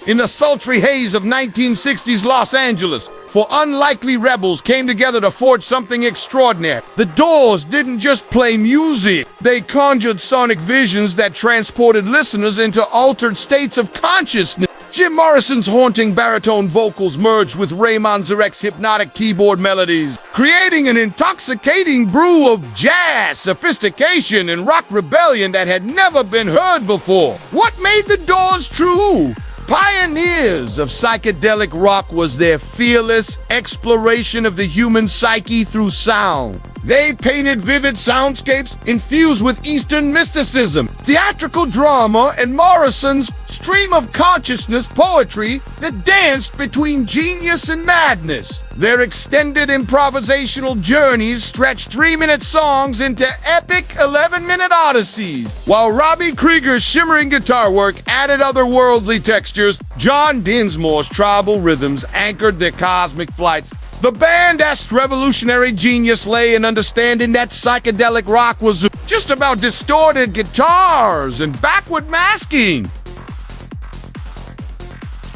In the sultry haze of 1960s Los Angeles, four unlikely rebels came together to forge something extraordinary. The Doors didn't just play music. They conjured sonic visions that transported listeners into altered states of consciousness. Jim Morrison's haunting baritone vocals merged with Ray Manzarek's hypnotic keyboard melodies, creating an intoxicating brew of jazz, sophistication, and rock rebellion that had never been heard before. What made the Doors true pioneers of psychedelic rock was their fearless exploration of the human psyche through sound. They painted vivid soundscapes infused with Eastern mysticism, theatrical drama, and Morrison's stream of consciousness poetry that danced between genius and madness. Their extended improvisational journeys stretched 3-minute songs into epic 11-minute odysseys, while Robbie Krieger's shimmering guitar work added otherworldly textures. John Dinsmore's tribal rhythms anchored their cosmic flights. The band's revolutionary genius lay in understanding that psychedelic rock was just about distorted guitars and backward masking.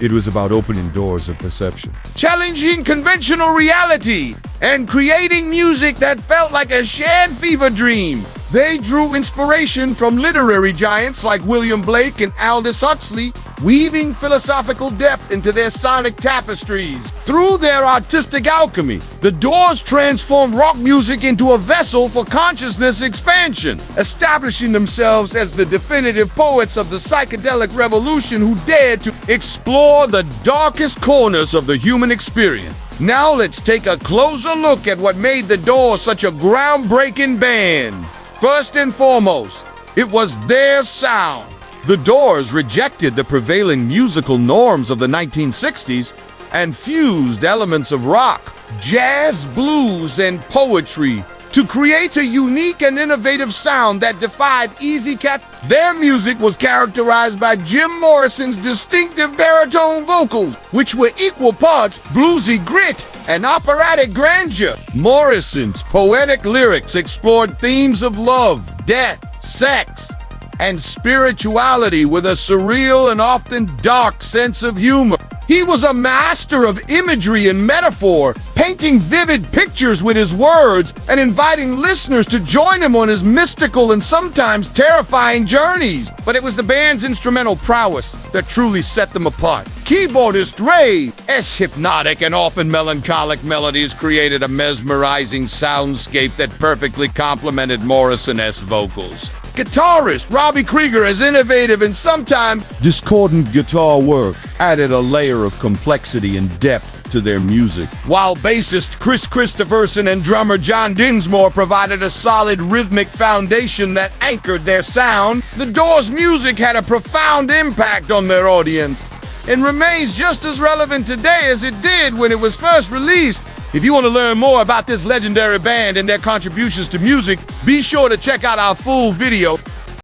It was about opening doors of perception, challenging conventional reality, and creating music that felt like a shared fever dream. They drew inspiration from literary giants like William Blake and Aldous Huxley, weaving philosophical depth into their sonic tapestries. Through their artistic alchemy, the Doors transformed rock music into a vessel for consciousness expansion, establishing themselves as the definitive poets of the psychedelic revolution who dared to explore the darkest corners of the human experience. Now let's take a closer look at what made the Doors such a groundbreaking band. First and foremost, it was their sound. The Doors rejected the prevailing musical norms of the 1960s and fused elements of rock, jazz, blues, and poetry to create a unique and innovative sound that defied easy cat. Their music was characterized by Jim Morrison's distinctive baritone vocals, which were equal parts bluesy grit and operatic grandeur. Morrison's poetic lyrics explored themes of love, death, sex, and spirituality with a surreal and often dark sense of humor. He was a master of imagery and metaphor, painting vivid pictures with his words and inviting listeners to join him on his mystical and sometimes terrifying journeys. But it was the band's instrumental prowess that truly set them apart. Keyboardist Ray's hypnotic and often melancholic melodies created a mesmerizing soundscape that perfectly complemented Morrison's vocals. Guitarist Robbie Krieger's innovative and sometimes discordant guitar work added a layer of complexity and depth to their music, while bassist Chris Christopherson and drummer John Dinsmore provided a solid rhythmic foundation that anchored their sound. The Doors' music had a profound impact on their audience and remains just as relevant today as it did when it was first released. If you want to learn more about this legendary band and their contributions to music, be sure to check out our full video.